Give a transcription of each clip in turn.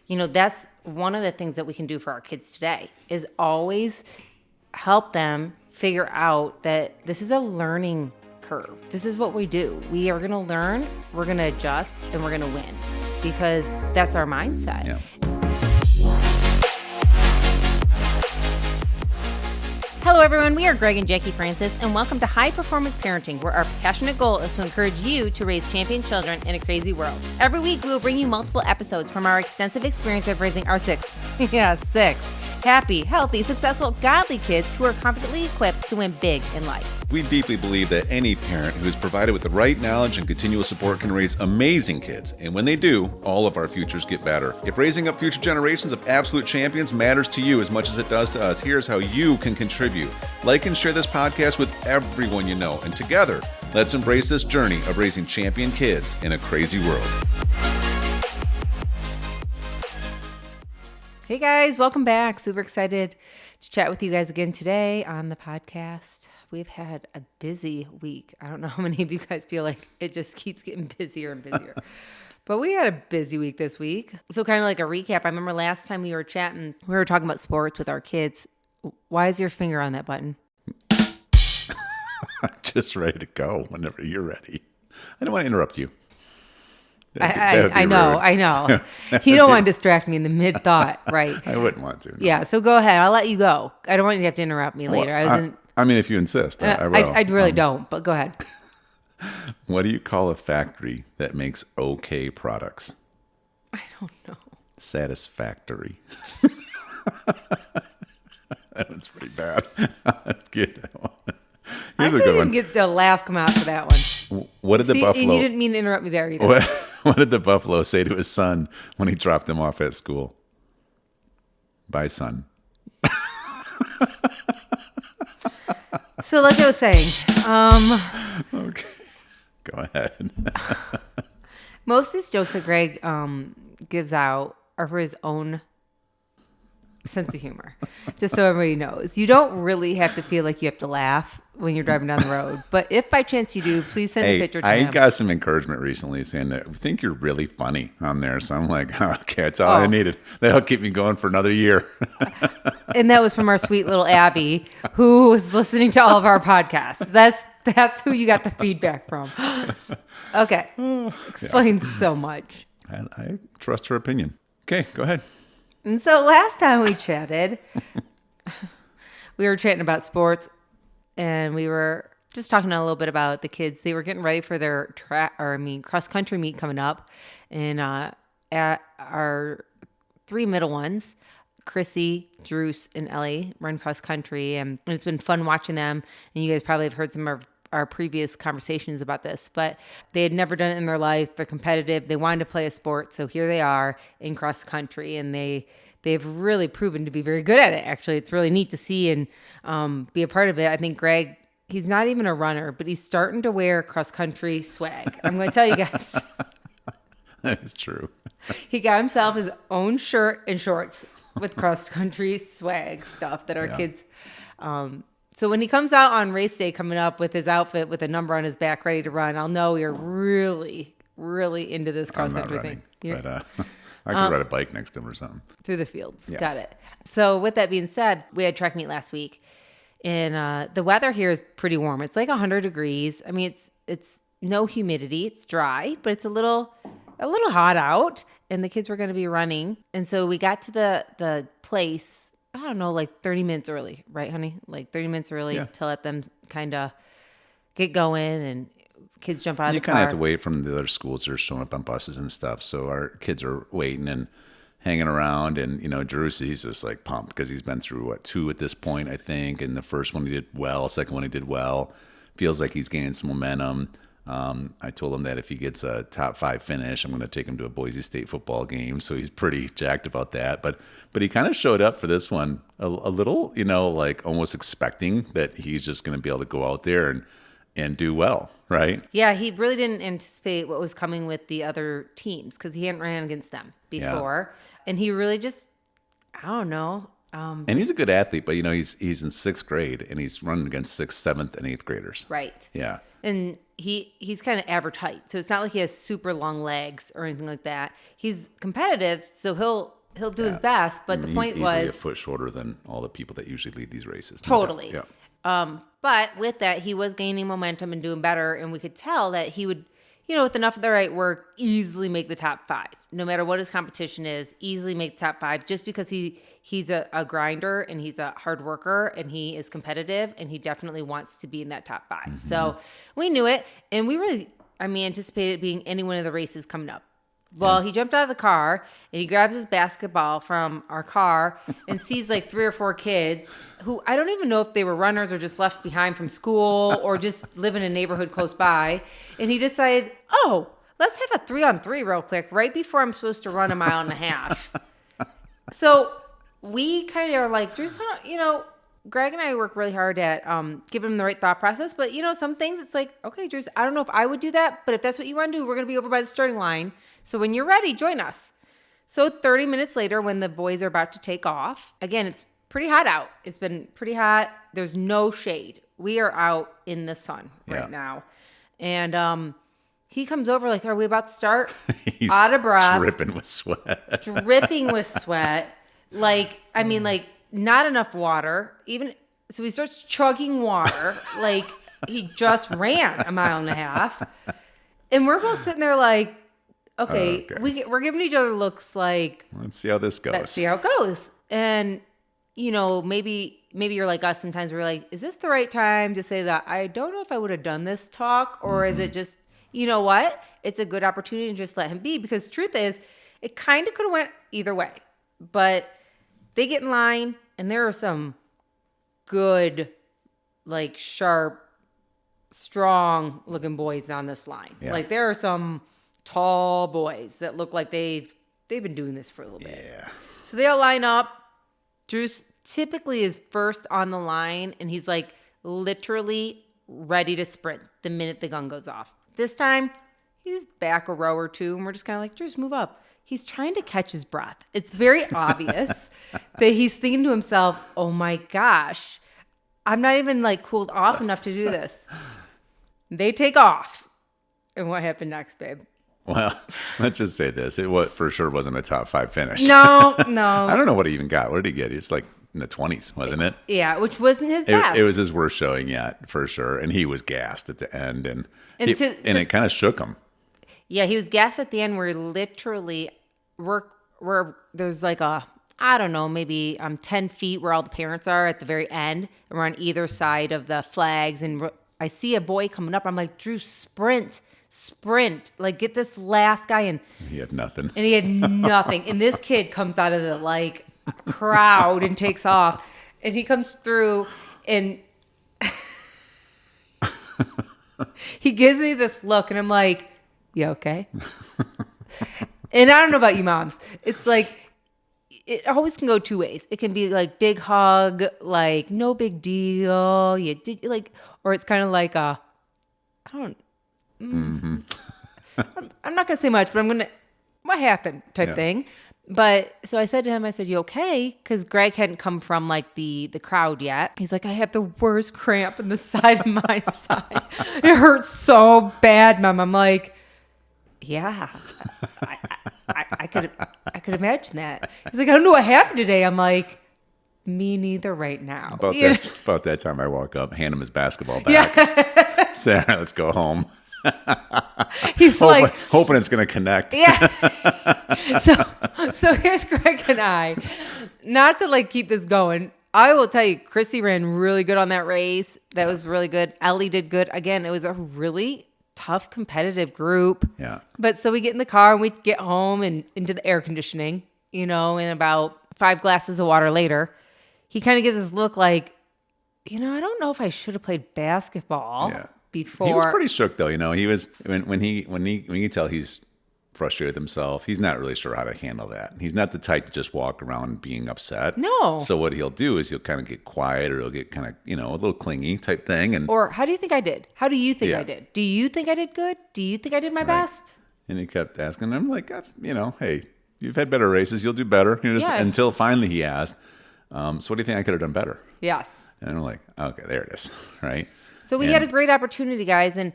that's one of the things that we can do for our kids today is always help them figure out that this is a learning curve. This is what we do. We are going to learn, we're going to adjust, and we're going to win because that's our mindset. Yeah. Hello, everyone. We are Greg and Jacquie Francis, and welcome to High Performance Parenting, where our passionate goal is to encourage you to raise champion children in a crazy world. Every week, we will bring you multiple episodes from our extensive experience of raising our six happy, healthy, successful, godly kids who are confidently equipped to win big in life. We deeply believe that any parent who is provided with the right knowledge and continual support can raise amazing kids. And when they do, all of our futures get better. If raising up future generations of absolute champions matters to you as much as it does to us, here's how you can contribute. Like and share this podcast with everyone you know. And together, let's embrace this journey of raising champion kids in a crazy world. Hey guys, welcome back. Super excited to chat with you guys again today on the podcast. We've had a busy week. I don't know how many of you guys feel like it just keeps getting busier and busier. But we had a busy week this week. So kind of like a recap, I remember last time we were chatting, we were talking about sports with our kids. Why is your finger on that button? I'm just ready to go whenever you're ready. I don't want to interrupt you. I know. You don't want to distract me in the mid-thought, right? I wouldn't want to. No. Yeah, so go ahead. I'll let you go. I don't want you to have to interrupt me later. I mean, if you insist, I will. I really don't, but go ahead. What do you call a factory that makes okay products? I don't know. Satisfactory. That one's pretty bad. Get that one. Here's a good one. Get the laugh come out for that one. What did the buffalo? And you didn't mean to interrupt me there either. What did the buffalo say to his son when he dropped him off at school? Bye, son. So like I was saying, okay, go ahead. Most of these jokes that Greg gives out are for his own sense of humor. Just so everybody knows, you don't really have to feel like you have to laugh when you're driving down the road. But if by chance you do, please send a picture to him. I got some encouragement recently saying that I think you're really funny on there. So I'm like, okay, that's all I needed. That'll keep me going for another year. And that was from our sweet little Abby, who was listening to all of our podcasts. That's who you got the feedback from. Okay. Explains so much. I trust her opinion. Okay, go ahead. And so last time we chatted, we were chatting about sports, and we were just talking a little bit about the kids. They were getting ready for their cross country meet coming up, and at our three middle ones, Chrissy, Druce, and Ellie run cross country, and it's been fun watching them. And you guys probably have heard some of our previous conversations about this, but they had never done it in their life. They're competitive. They wanted to play a sport. So here they are in cross country, and they've really proven to be very good at it. Actually, it's really neat to see and be a part of it. I think Greg, he's not even a runner, but he's starting to wear cross country swag. I'm going to tell you guys. That is true. He got himself his own shirt and shorts with cross country swag stuff that our kids, so when he comes out on race day coming up with his outfit with a number on his back ready to run, I'll know you're really, really into this cross-country thing. But I could ride a bike next to him or something. Through the fields. Yeah. Got it. So with that being said, we had track meet last week, and the weather here is pretty warm. It's like 100 degrees. I mean, it's no humidity. It's dry, but it's a little hot out, and the kids were going to be running. And so we got to the place, I don't know, like 30 minutes early, right, honey? Like 30 minutes early to let them kind of get going and kids jump out of the car. You kind of have to wait from the other schools that are showing up on buses and stuff. So our kids are waiting and hanging around. And, Druce, he's just like pumped because he's been through, 2 at this point, I think. And the first one he did well, second one he did well. Feels like he's gaining some momentum. I told him that if he gets a top 5 finish, I'm going to take him to a Boise State football game. So he's pretty jacked about that. But he kind of showed up for this one a little, like almost expecting that he's just going to be able to go out there and do well, right? Yeah, he really didn't anticipate what was coming with the other teams because he hadn't ran against them before. Yeah. And he really just, I don't know. And he's a good athlete, but he's in 6th grade and he's running against 6th, 7th, and 8th graders. Right. Yeah. And he's kind of average height. So it's not like he has super long legs or anything like that. He's competitive, so he'll do his best. But the point he's was easily a foot shorter than all the people that usually lead these races. Totally. Yeah. But with that, he was gaining momentum and doing better, and we could tell that he would, with enough of the right work, easily make the top 5. No matter what his competition is, easily make the top 5, just because he's a grinder and he's a hard worker and he is competitive and he definitely wants to be in that top 5. Mm-hmm. So we knew it, and we really, anticipated it being any one of the races coming up. Well, he jumped out of the car and he grabs his basketball from our car and sees like 3 or 4 kids who I don't even know if they were runners or just left behind from school or just live in a neighborhood close by. And he decided, let's have a 3-on-3 real quick right before I'm supposed to run a mile and a half. So we kind of are like, Druce, Greg and I work really hard at giving him the right thought process. But, some things it's like, okay, Druce, I don't know if I would do that. But if that's what you want to do, we're going to be over by the starting line. So when you're ready, join us. So 30 minutes later, when the boys are about to take off, again, it's pretty hot out. It's been pretty hot. There's no shade. We are out in the sun right now. And he comes over like, are we about to start? He's out of breath. Dripping with sweat. Like, not enough water. So he starts chugging water. Like, he just ran a mile and a half. And we're both sitting there like, okay. We're giving each other looks like, let's see how this goes. Let's see how it goes. And, maybe you're like us. Sometimes we're like, is this the right time to say that? I don't know if I would have done this talk, or is it just, you know what? It's a good opportunity to just let him be, because truth is, it kind of could have went either way. But they get in line, and there are some good, like, sharp, strong-looking boys on this line. Yeah. Like, there are some tall boys that look like they've been doing this for a little bit. Yeah. So they all line up. Druce typically is first on the line, and he's, like, literally ready to sprint the minute the gun goes off. This time, he's back a row or two, and we're just kind of like, Druce, move up. He's trying to catch his breath. It's very obvious that he's thinking to himself, oh my gosh, I'm not even like cooled off enough to do this. They take off. And what happened next, babe? Well, let's just say this. It for sure wasn't a top 5 finish. No. I don't know what he even got. What did he get? He was like in the 20s, wasn't it? Yeah, which wasn't his best. It was his worst showing yet, for sure. And he was gassed at the end. And it kind of shook him. Yeah, he was gassed at the end. Where literally, there's like maybe 10 feet where all the parents are at the very end. And we're on either side of the flags. And I see a boy coming up. I'm like, Druce, sprint. Like, get this last guy in. He had nothing. And he had nothing. And this kid comes out of the, like, crowd and takes off. And he comes through and he gives me this look. And I'm like, you okay? And I don't know about you moms. It's like, it always can go 2 ways. It can be like big hug, like no big deal. You did like, or it's kind of like I'm not going to say much, but what happened type thing. But so I said to him, you okay? Because Greg hadn't come from like the crowd yet. He's like, I have the worst cramp in the side of my side. It hurts so bad, Mom. I'm like, yeah, I could imagine that. He's like, I don't know what happened today. I'm like, me neither right now. About that time I walk up, hand him his basketball back. Yeah. Say, all right, let's go home. He's hoping it's going to connect. Yeah. So here's Greg and I. Not to like keep this going, I will tell you, Chrissy ran really good on that race. That was really good. Ellie did good. Again, it was a really tough, competitive group. Yeah. But so we get in the car and we get home and into the air conditioning, and about 5 glasses of water later, he kind of gives this look like, I don't know if I should have played basketball before. He was pretty shook though. He was, when you tell he's frustrated with himself, he's not really sure how to handle that. He's not the type to just walk around being upset. No. So what he'll do is he'll kind of get quiet, or he'll get kind of, a little clingy type thing. Or how do you think I did? How do you think I did? Do you think I did good? Do you think I did my best? And he kept asking him like, hey, you've had better races. You'll do better. Until finally he asked, so what do you think I could have done better? Yes. And I'm like, okay, there it is. Right. So we had a great opportunity, guys. And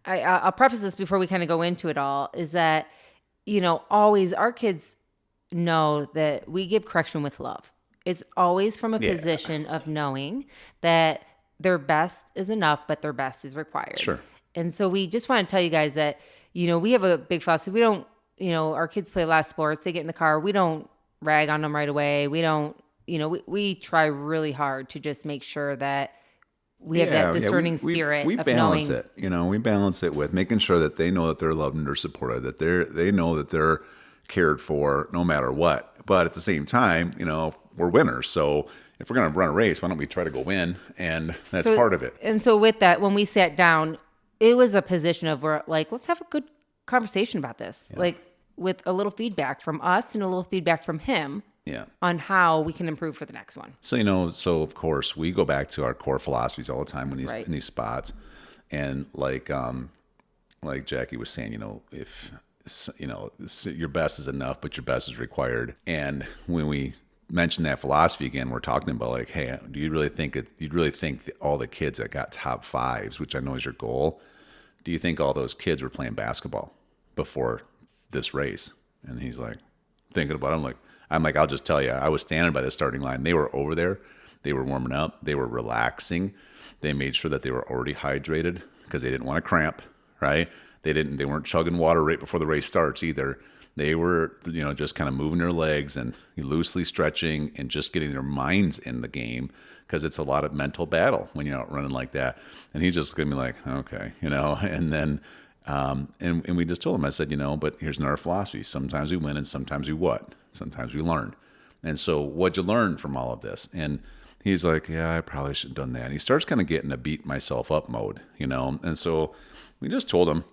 I'll preface this before we kind of go into it all, is that, always our kids know that we give correction with love. It's always from a position of knowing that their best is enough, but their best is required. Sure. And so we just want to tell you guys that, we have a big philosophy. We don't, our kids play a lot of sports. They get in the car. We don't rag on them right away. We don't, we try really hard to just make sure that we have that discerning spirit. We of balance knowing. it. We balance it with making sure that they know that they're loved and they're supported, that they know that they're cared for no matter what. But at the same time, we're winners. So if we're going to run a race, why don't we try to go win? And that's part of it. And so with that, when we sat down, it was a position of where, like, let's have a good conversation about this. Yeah. Like, with a little feedback from us and a little feedback from him. Yeah. On how we can improve for the next one. So, so of course we go back to our core philosophies all the time when in these spots. And like Jackie was saying, if, your best is enough, but your best is required. And when we mention that philosophy again, we're talking about like, hey, do you really think that all the kids that got top fives, which I know is your goal, do you think all those kids were playing basketball before this race? And he's like, thinking about it. I'm like, I'll just tell you, I was standing by the starting line. They were over there. They were warming up. They were relaxing. They made sure that they were already hydrated because they didn't want to cramp, right? They weren't chugging water right before the race starts either. They were, just kind of moving their legs and loosely stretching and just getting their minds in the game because it's a lot of mental battle when you're out running like that. And he's just going to be like, okay, and then, and we just told him, I said, but here's another philosophy. Sometimes we win and sometimes we what? Sometimes we learn. And so what'd you learn from all of this? And he's like, yeah, I probably should have done that. And he starts kind of getting a beat myself up mode, And so we just told him,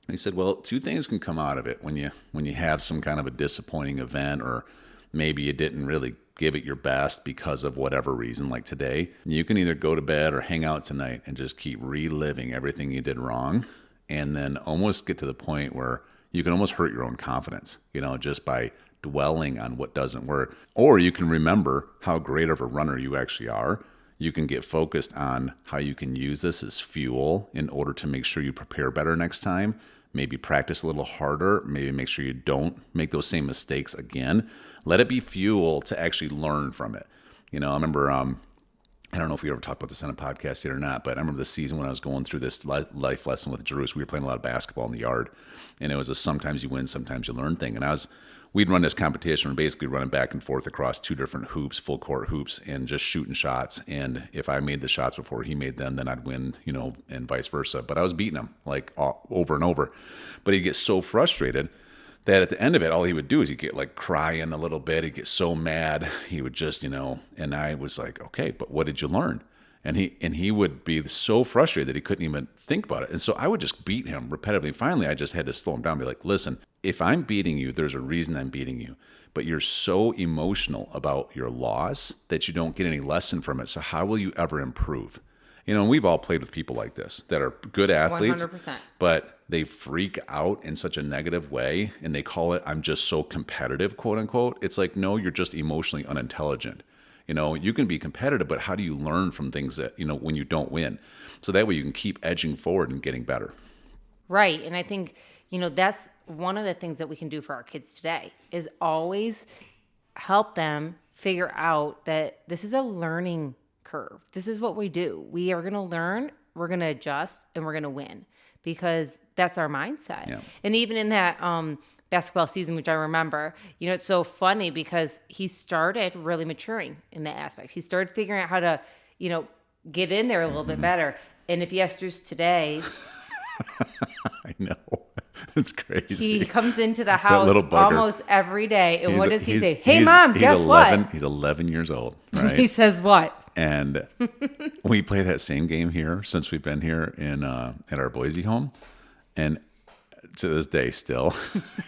he said, well, two things can come out of it when you have some kind of a disappointing event, or maybe you didn't really give it your best because of whatever reason, like today. You can either go to bed or hang out tonight and just keep reliving everything you did wrong, and then almost get to the point where you can almost hurt your own confidence, just by dwelling on what doesn't work. Or you can remember how great of a runner you actually are. You can get focused on how you can use this as fuel in order to make sure you prepare better next time. Maybe practice a little harder. Maybe make sure you don't make those same mistakes again. Let it be fuel to actually learn from it. I remember, I don't know if we ever talked about this on a podcast yet or not, but I remember the season when I was going through this life lesson with Druce. We were playing a lot of basketball in the yard, and it was a sometimes you win, sometimes you learn thing. And we'd run this competition. We're basically running back and forth across two different hoops, full court hoops, and just shooting shots. And if I made the shots before he made them, then I'd win, and vice versa. But I was beating him like over and over. But he'd get so frustrated that at the end of it, all he would do is he'd get like crying a little bit. He'd get so mad. He would just, and I was like, okay, but what did you learn? And he would be so frustrated that he couldn't even think about it. And so I would just beat him repetitively. Finally, I just had to slow him down and be like, listen, if I'm beating you, there's a reason I'm beating you. But you're so emotional about your loss that you don't get any lesson from it. So how will you ever improve? And we've all played with people like this that are good athletes, 100%. But they freak out in such a negative way. And they call it, I'm just so competitive, quote unquote. It's like, no, you're just emotionally unintelligent. You can be competitive, but how do you learn from things that, when you don't win? So that way you can keep edging forward and getting better. Right. And I think, that's one of the things that we can do for our kids today is always help them figure out that this is a learning curve. This is what we do. We are going to learn, we're going to adjust, and we're going to win because that's our mindset. Yeah. And even in that basketball season, which I remember, it's so funny because he started really maturing in that aspect. He started figuring out how to, get in there a little bit better. And if you ask Druce today, I know. It's crazy. He comes into the house almost every day. And what does he say? Hey, Mom, guess 11, what? He's 11 years old, right? He says what? And we play that same game here since we've been here at our Boise home. And to this day still,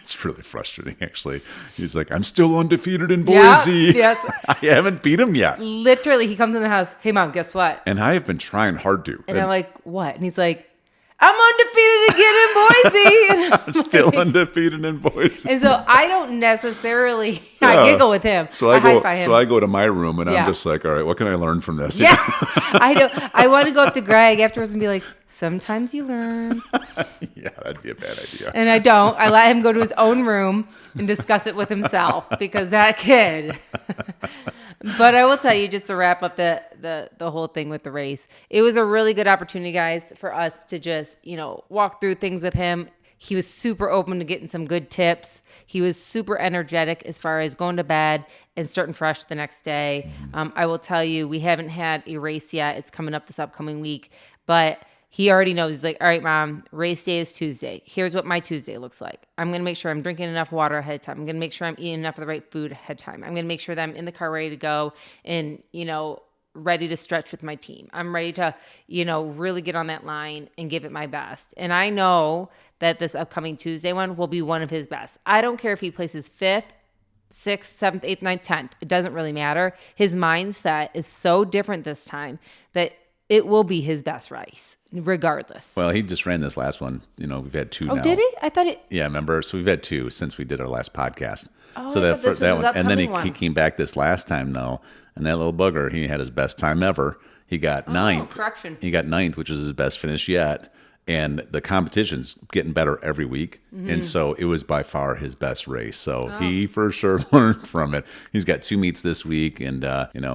it's really frustrating, actually. He's like, I'm still undefeated in Boise. Yes. I haven't beat him yet. Literally, he comes in the house. Hey, Mom, guess what? And I have been trying hard to. And I'm like, what? And he's like, I'm undefeated again in Boise. I'm still undefeated in Boise. And so I don't necessarily I giggle with him. So I go. high-five him. So I go to my room and Yeah. I'm just like, all right, what can I learn from this? Yeah, I know. I want to go up to Greg afterwards and be like, sometimes you learn. Yeah, that'd be a bad idea. And I don't. I let him go to his own room and discuss it with himself because that kid. But I will tell you, just to wrap up the whole thing with the race, it was a really good opportunity, guys, for us to just, walk through things with him. He was super open to getting some good tips. He was super energetic as far as going to bed and starting fresh the next day. I will tell you, we haven't had a race yet. It's coming up this upcoming week, but he already knows. He's like, all right, Mom, race day is Tuesday. Here's what my Tuesday looks like. I'm going to make sure I'm drinking enough water ahead of time. I'm going to make sure I'm eating enough of the right food ahead of time. I'm going to make sure that I'm in the car ready to go and, ready to stretch with my team. I'm ready to, really get on that line and give it my best. And I know that this upcoming Tuesday one will be one of his best. I don't care if he places 5th, 6th, 7th, 8th, 9th, 10th. It doesn't really matter. His mindset is so different this time that it will be his best race, regardless. Well, he just ran this last one. We've had 2 now. Oh, did he? I thought it. Yeah, remember? So we've had 2 since we did our last podcast. Oh, so I that thought this was that his one, and then upcoming he one. came back this last time though, and that little bugger, he had his best time ever. He got 9th. Correction. He got 9th, which was his best finish yet. And the competition's getting better every week. Mm-hmm. And so it was by far his best race. So he for sure learned from it. He's got 2 meets this week and,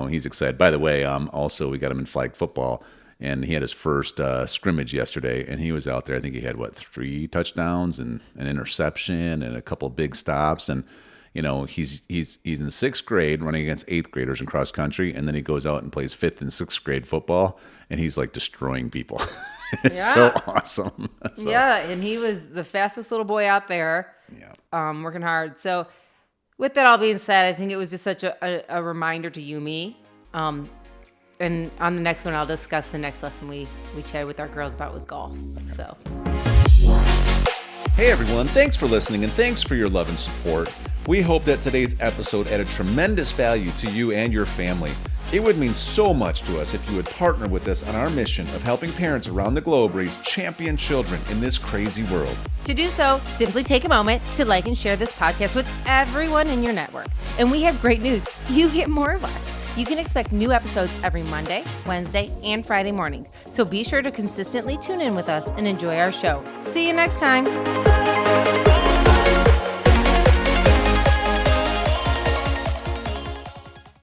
he's excited. By the way, also we got him in flag football and he had his first scrimmage yesterday and he was out there. I think he had 3 touchdowns and an interception and a couple of big stops. And, he's in 6th grade running against 8th graders in cross country. And then he goes out and plays 5th and 6th grade football and he's like destroying people. It's so awesome. Yeah, and he was the fastest little boy out there, working hard. So with that all being said, I think it was just such a reminder to you, me. And on the next one, I'll discuss the next lesson we chatted with our girls about was golf. So. Hey everyone, thanks for listening and thanks for your love and support. We hope that today's episode added tremendous value to you and your family. It would mean so much to us if you would partner with us on our mission of helping parents around the globe raise champion children in this crazy world. To do so, simply take a moment to like and share this podcast with everyone in your network. And we have great news. You get more of us. You can expect new episodes every Monday, Wednesday, and Friday morning. So be sure to consistently tune in with us and enjoy our show. See you next time.